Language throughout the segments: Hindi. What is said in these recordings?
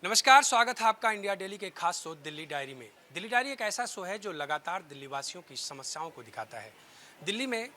नमस्कार, स्वागत है आपका इंडिया डेली के खास शो दिल्ली डायरी में। दिल्ली डायरी एक ऐसा शो है जो लगातार दिल्ली वासियों की समस्याओं को दिखाता है। दिल्ली में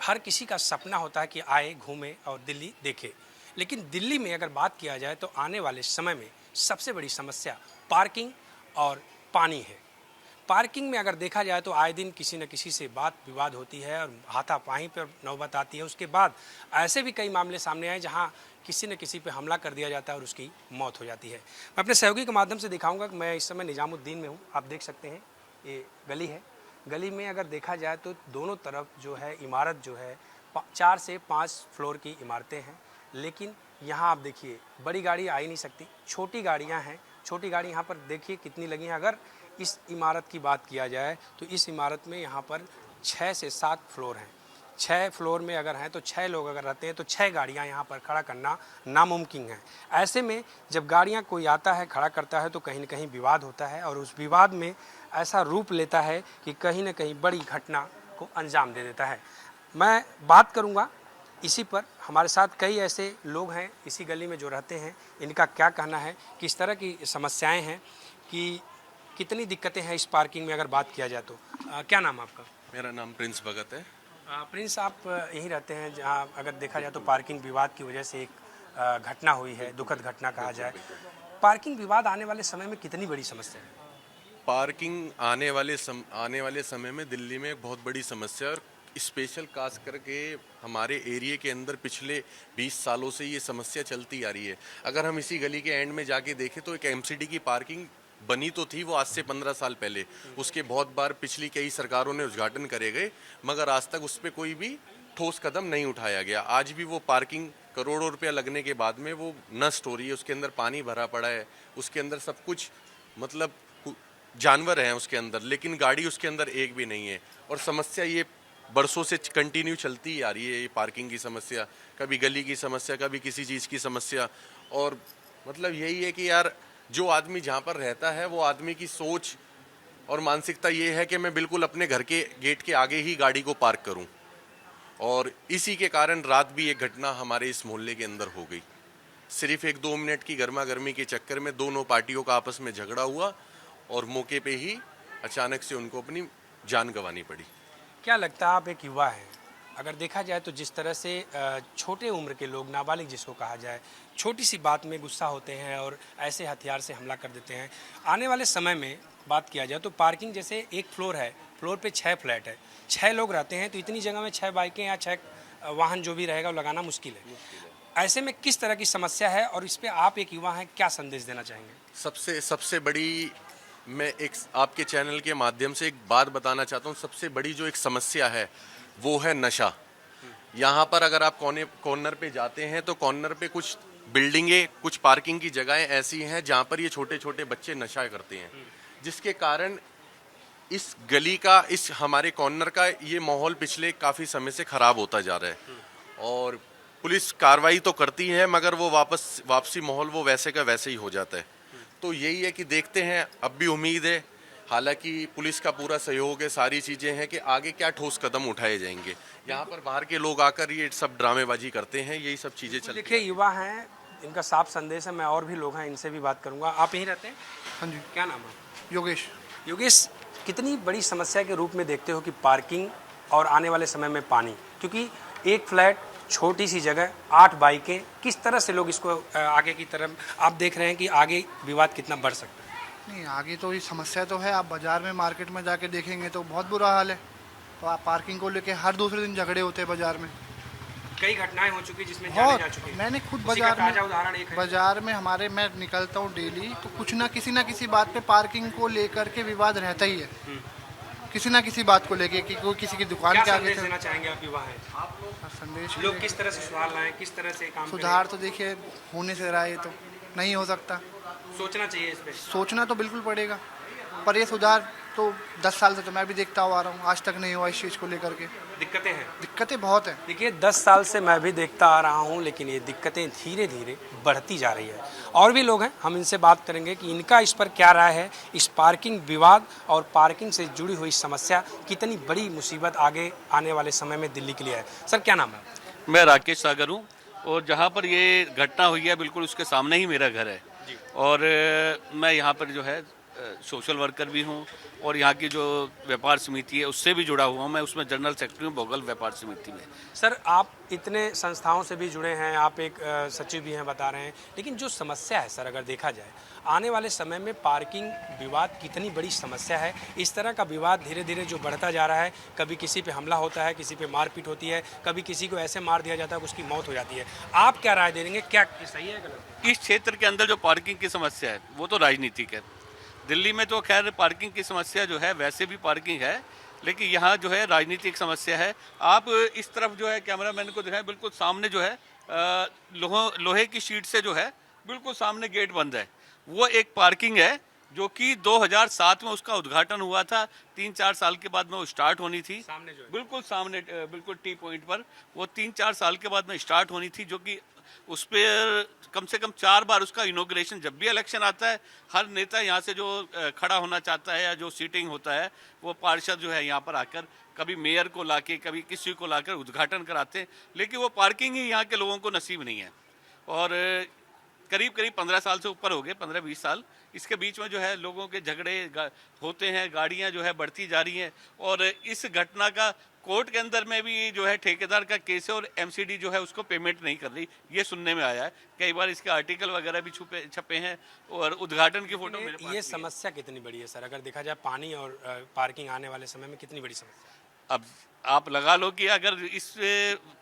हर किसी का सपना होता है कि आए, घूमे और दिल्ली देखे। लेकिन दिल्ली में अगर बात किया जाए तो आने वाले समय में सबसे बड़ी समस्या पार्किंग और पानी है। पार्किंग में अगर देखा जाए तो आए दिन किसी न किसी से बात विवाद होती है और हाथापाई पर नौबत आती है। उसके बाद ऐसे भी कई मामले सामने आए जहां किसी न किसी पे हमला कर दिया जाता है और उसकी मौत हो जाती है। मैं अपने सहयोगी के माध्यम से दिखाऊंगा कि मैं इस समय निजामुद्दीन में हूं। आप देख सकते हैं ये गली है। गली में अगर देखा जाए तो दोनों तरफ जो है इमारत जो है 4 से 5 फ्लोर की इमारतें हैं। लेकिन यहाँ आप देखिए बड़ी गाड़ी आ ही नहीं सकती, छोटी गाड़ियाँ हैं। छोटी गाड़ी यहाँ पर देखिए कितनी लगी हैं। अगर इस इमारत की बात किया जाए तो इस इमारत में यहाँ पर 6 से 7 फ्लोर हैं। 6 फ्लोर में अगर हैं तो 6 लोग अगर रहते हैं तो 6 गाड़ियाँ यहाँ पर खड़ा करना नामुमकिन है। ऐसे में जब गाड़ियाँ कोई आता है खड़ा करता है तो कहीं न कहीं विवाद होता है और उस विवाद में ऐसा रूप लेता है कि कहीं न कहीं बड़ी घटना को अंजाम दे देता है। मैं बात करूँगा इसी पर। हमारे साथ कई ऐसे लोग हैं इसी गली में जो रहते हैं, इनका क्या कहना है, किस तरह की समस्याएँ हैं, कि कितनी दिक्कतें हैं इस पार्किंग में अगर बात किया जाए तो। क्या नाम है आपका? मेरा नाम प्रिंस भगत है। प्रिंस, आप यहीं रहते हैं जहाँ अगर देखा जाए तो पार्किंग विवाद की वजह से एक घटना हुई है, दुखद घटना कहा जाए। पार्किंग विवाद आने वाले समय में कितनी बड़ी समस्या है? पार्किंग आने वाले समय में दिल्ली में एक बहुत बड़ी समस्या है और स्पेशल खास करके हमारे एरिया के अंदर पिछले 20 सालों से ये समस्या चलती आ रही है। अगर हम इसी गली के एंड में जाके देखें तो एक एमसीडी की पार्किंग बनी तो थी, वो आज से 15 साल पहले। उसके बहुत बार पिछली कई सरकारों ने उद्घाटन करे गए, मगर आज तक उस पर कोई भी ठोस कदम नहीं उठाया गया। आज भी वो पार्किंग करोड़ों रुपया लगने के बाद में वो नष्ट हो रही है। उसके अंदर पानी भरा पड़ा है, उसके अंदर सब कुछ मतलब जानवर हैं उसके अंदर, लेकिन गाड़ी उसके अंदर एक भी नहीं है। और समस्या ये बरसों से कंटिन्यू चलती ही आ रही है, ये पार्किंग की समस्या। कभी गली की समस्या, कभी किसी चीज़ की समस्या। और मतलब यही है कि यार जो आदमी जहाँ पर रहता है वो आदमी की सोच और मानसिकता ये है कि मैं बिल्कुल अपने घर के गेट के आगे ही गाड़ी को पार्क करूं। और इसी के कारण रात भी एक घटना हमारे इस मोहल्ले के अंदर हो गई। सिर्फ 1-2 मिनट की गर्मा गर्मी के चक्कर में दोनों पार्टियों का आपस में झगड़ा हुआ और मौके पे ही अचानक से उनको अपनी जान गंवानी पड़ी। क्या लगता है, आप एक युवा हैं, अगर देखा जाए तो जिस तरह से छोटे उम्र के लोग, नाबालिग जिसको कहा जाए, छोटी सी बात में गुस्सा होते हैं और ऐसे हथियार से हमला कर देते हैं। आने वाले समय में बात किया जाए तो पार्किंग जैसे एक फ्लोर है, फ्लोर पे 6 फ्लैट है, 6 लोग रहते हैं, तो इतनी जगह में 6 बाइकें या 6 वाहन जो भी रहेगा वो लगाना मुश्किल है। ऐसे में किस तरह की समस्या है और इस पर आप एक युवा हैं, क्या संदेश देना चाहेंगे? सबसे बड़ी, मैं एक आपके चैनल के माध्यम से एक बात बताना चाहता हूँ। सबसे बड़ी जो एक समस्या है वो है नशा। यहाँ पर अगर आप कॉर्नर पे जाते हैं तो कॉर्नर पे कुछ बिल्डिंगें, कुछ पार्किंग की जगहें ऐसी हैं जहाँ पर ये छोटे छोटे बच्चे नशा करते हैं, जिसके कारण इस गली का, इस हमारे कॉर्नर का ये माहौल पिछले काफ़ी समय से ख़राब होता जा रहा है। और पुलिस कार्रवाई तो करती है मगर वो वापसी माहौल वो वैसे का वैसे ही हो जाता है। तो यही है कि देखते हैं, अब भी उम्मीद है, हालांकि पुलिस का पूरा सहयोग है, सारी चीज़ें हैं, कि आगे क्या ठोस कदम उठाए जाएंगे। यहाँ पर बाहर के लोग आकर ये सब ड्रामेबाजी करते हैं, यही सब चीज़ें चलती हैं। देखिए, युवा हैं, इनका साफ संदेश है। मैं और भी लोग हैं, इनसे भी बात करूँगा। आप यहीं रहते हैं? हाँ जी। क्या नाम है? योगेश। योगेश, कितनी बड़ी समस्या के रूप में देखते हो कि पार्किंग और आने वाले समय में पानी, क्योंकि एक फ्लैट, छोटी सी जगह, 8 बाइकें, किस तरह से लोग इसको आगे की तरफ आप देख रहे हैं कि आगे विवाद कितना बढ़ सकता है? नहीं, आगे तो ये समस्या तो है। आप बाज़ार में, मार्केट में जाके देखेंगे तो बहुत बुरा हाल है। तो आप पार्किंग को लेके हर दूसरे दिन झगड़े होते हैं बाज़ार में। कई घटनाएं हो चुकी जिसमें जाने जा चुकी हैं। मैंने खुद उसी का ताजा उदाहरण एक है। बाज़ार में हमारे, मैं निकलता हूँ डेली, तो कुछ ना किसी बात पे पार्किंग को लेकर के विवाद रहता ही है। किसी ना किसी बात को लेके कि कोई किसी की दुकान क्या के आगे संदेश देना चाहेंगे आप युवा हैं? संदेश लोग किस तरह से सुधार लाएं, किस तरह से काम सुधार तो देखिए होने से रहा है, तो नहीं हो सकता। करें? सोचना चाहिए इस पे। सोचना तो बिल्कुल पड़ेगा, पर ये सुधार तो 10 साल से तो मैं भी देखता हुआ आ रहा हूँ, आज तक नहीं हुआ इस चीज़ को लेकर के। दिक्कतें हैं, दिक्कतें बहुत हैं। देखिए 10 साल से मैं भी देखता आ रहा हूँ, लेकिन ये दिक्कतें धीरे धीरे बढ़ती जा रही है। और भी लोग हैं, हम इनसे बात करेंगे कि इनका इस पर क्या राय है। इस पार्किंग विवाद और पार्किंग से जुड़ी हुई समस्या कितनी बड़ी मुसीबत आगे आने वाले समय में दिल्ली के लिए है। सर, क्या नाम है? मैं राकेश सागर हूँ और जहाँ पर ये घटना हुई है बिल्कुल उसके सामने ही मेरा घर है। और मैं यहाँ पर जो है सोशल वर्कर भी हूँ और यहाँ की जो व्यापार समिति है उससे भी जुड़ा हुआ हूँ। मैं उसमें जनरल सेक्रेटरी हूँ भोगल व्यापार समिति में। सर, आप इतने संस्थाओं से भी जुड़े हैं, आप एक सचिव भी हैं बता रहे हैं, लेकिन जो समस्या है सर, अगर देखा जाए आने वाले समय में पार्किंग विवाद कितनी बड़ी समस्या है। इस तरह का विवाद धीरे धीरे जो बढ़ता जा रहा है, कभी किसी पे हमला होता है, किसी पे मारपीट होती है, कभी किसी को ऐसे मार दिया जाता है कि उसकी मौत हो जाती है। आप क्या राय दे देंगे, क्या सही है गलत? इस क्षेत्र के अंदर जो पार्किंग की समस्या है वो तो राजनीतिक है। दिल्ली में तो खैर पार्किंग की समस्या जो है वैसे भी पार्किंग है, लेकिन यहाँ जो है राजनीतिक समस्या है। आप इस तरफ जो है कैमरा मैन को दिखाएं, बिल्कुल सामने जो है लोहे की शीट से जो है बिल्कुल सामने गेट बंद है। वो एक पार्किंग है जो कि 2007 में उसका उद्घाटन हुआ था। 3-4 साल के बाद में वो स्टार्ट होनी थी। सामने जो है बिल्कुल सामने बिल्कुल टी पॉइंट पर वो 3-4 साल के बाद में स्टार्ट होनी थी, जो कि उस पर कम से कम 4 बार उसका इनॉग्रेशन, जब भी इलेक्शन आता है हर नेता यहाँ से जो खड़ा होना चाहता है या जो सीटिंग होता है वो पार्षद जो है यहाँ पर आकर कभी मेयर को लाके कभी किसी को लाकर उद्घाटन कराते हैं, लेकिन वो पार्किंग ही यहाँ के लोगों को नसीब नहीं है। और करीब 15 साल से ऊपर हो गए, 15-20 साल, इसके बीच में जो है लोगों के झगड़े होते हैं, गाड़ियाँ जो है बढ़ती जा रही हैं। और इस घटना का कोर्ट के अंदर में भी जो है ठेकेदार का केस है और एमसीडी जो है उसको पेमेंट नहीं कर रही, ये सुनने में आया है। कई बार इसके आर्टिकल वगैरह भी छपे हैं और उद्घाटन की फोटो मेरे पास ये समस्या कितनी बड़ी है सर, अगर देखा जाए पानी और पार्किंग आने वाले समय में कितनी बड़ी समस्या? अब आप लगा लो कि अगर इस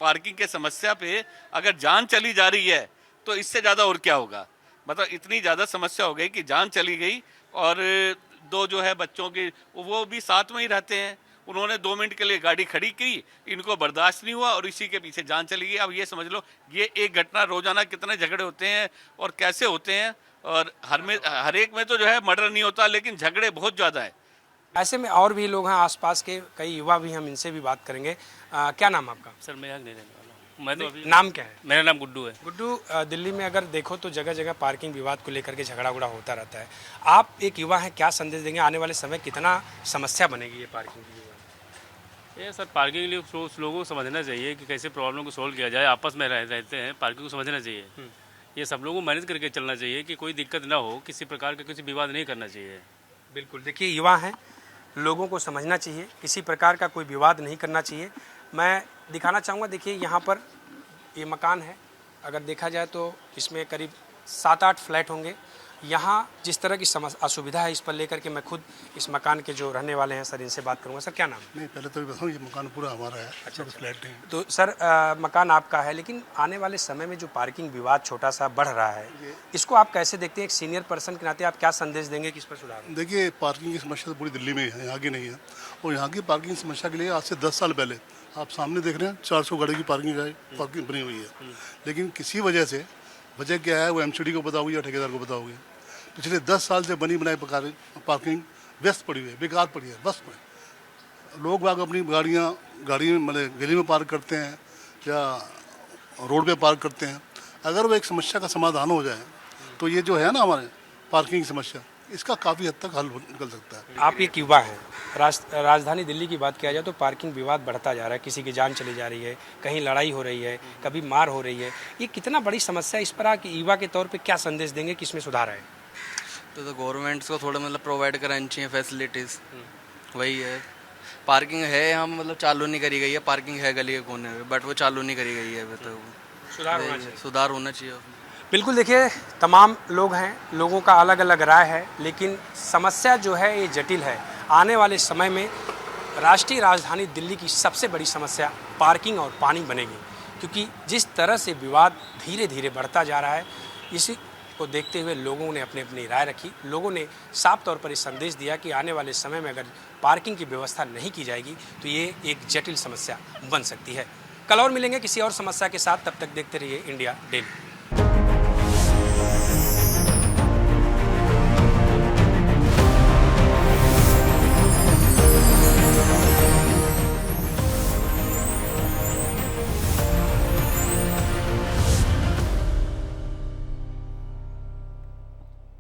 पार्किंग के समस्या पे अगर जान चली जा रही है तो इससे ज़्यादा और क्या होगा। मतलब इतनी ज़्यादा समस्या हो गई कि जान चली गई। और दो जो है बच्चों की वो भी साथ में ही रहते हैं, उन्होंने 2 मिनट के लिए गाड़ी खड़ी की, इनको बर्दाश्त नहीं हुआ और इसी के पीछे जान चली गई। अब ये समझ लो ये एक घटना, रोजाना कितने झगड़े होते हैं और कैसे होते हैं। और हर एक में तो जो है मर्डर नहीं होता, लेकिन झगड़े बहुत ज़्यादा है। ऐसे में और भी लोग हैं आसपास के, कई युवा भी, हम इनसे भी बात करेंगे। क्या नाम आपका? सर मैं यहाँ नहीं रहने वाला हूँ। मैं तो अभी नाम क्या है? मेरा नाम गुड्डू है। गुड्डू, दिल्ली में अगर देखो तो जगह जगह पार्किंग विवाद को लेकर के झगड़ा उगड़ा होता रहता है। आप एक युवा हैं, क्या संदेश देंगे आने वाले समय कितना समस्या बनेगी ये पार्किंग की? ये सर पार्किंग के लिए लोगों को समझना चाहिए कि कैसे प्रॉब्लम को सोल्व किया जाए। आपस में रहते हैं, पार्किंग को समझना चाहिए। ये सब लोगों को मैनेज करके चलना चाहिए कि कोई दिक्कत ना हो, किसी प्रकार का किसी विवाद नहीं करना चाहिए। बिल्कुल, देखिए युवा हैं, लोगों को समझना चाहिए, किसी प्रकार का कोई विवाद नहीं करना चाहिए। मैं दिखाना चाहूँगा, देखिए यहाँ पर ये मकान है, अगर देखा जाए तो इसमें करीब 7-8 फ्लैट होंगे। यहाँ जिस तरह की असुविधा है, इस पर लेकर के मैं खुद इस मकान के जो रहने वाले हैं सर, इनसे बात करूँगा। सर क्या नाम? नहीं, पहले तो बताऊँ ये मकान पूरा हमारा है। अच्छा, फ्लैट नहीं। तो सर मकान आपका है, लेकिन आने वाले समय में जो पार्किंग विवाद छोटा सा बढ़ रहा है, इसको आप कैसे देखते हैं? एक सीनियर पर्सन के नाते आप क्या संदेश देंगे कि इस पर सुधार? देखिए, पार्किंग की समस्या तो पूरी दिल्ली में है, यहाँ की नहीं है। और यहाँ की पार्किंग समस्या के लिए आज से 10 साल पहले आप सामने देख रहे हैं 400 गाड़ी की पार्किंग बनी हुई है। लेकिन किसी वजह से, वजह क्या है वो एमसीडी को पता होगी या ठेकेदार को पता होगी, पिछले 10 साल से बनी बनाई पार्किंग व्यस्त पड़ी हुई है, बेकार पड़ी है। बस में लोग बाग अपनी गाड़ी मतलब गली में पार्क करते हैं या रोड पे पार्क करते हैं। अगर वो एक समस्या का समाधान हो जाए तो ये जो है ना हमारे पार्किंग की समस्या, इसका काफ़ी हद तक हल निकल सकता है। आप एक युवा हैं, राजधानी दिल्ली की बात किया जाए तो पार्किंग विवाद बढ़ता जा रहा है, किसी की जान चली जा रही है, कहीं लड़ाई हो रही है, कभी मार हो रही है। ये कितना बड़ी समस्या है, इस पर आप युवा के तौर पे क्या संदेश देंगे कि इसमें सुधार आए? तो गवर्नमेंट्स को थोड़ा मतलब प्रोवाइड करानी चाहिए फैसिलिटीज़। वही है, पार्किंग है यहाँ मतलब चालू नहीं करी गई है। पार्किंग है गली के कोने में, बट वो चालू नहीं करी गई है अभी तक। सुधार होना चाहिए। बिल्कुल, देखिए तमाम लोग हैं, लोगों का अलग अलग राय है, लेकिन समस्या जो है ये जटिल है। आने वाले समय में राष्ट्रीय राजधानी दिल्ली की सबसे बड़ी समस्या पार्किंग और पानी बनेगी, क्योंकि जिस तरह से विवाद धीरे धीरे बढ़ता जा रहा है, इसी को देखते हुए लोगों ने अपनी अपनी राय रखी। लोगों ने साफ तौर पर ये संदेश दिया कि आने वाले समय में अगर पार्किंग की व्यवस्था नहीं की जाएगी तो ये एक जटिल समस्या बन सकती है। कल और मिलेंगे किसी और समस्या के साथ, तब तक देखते रहिए इंडिया डेली।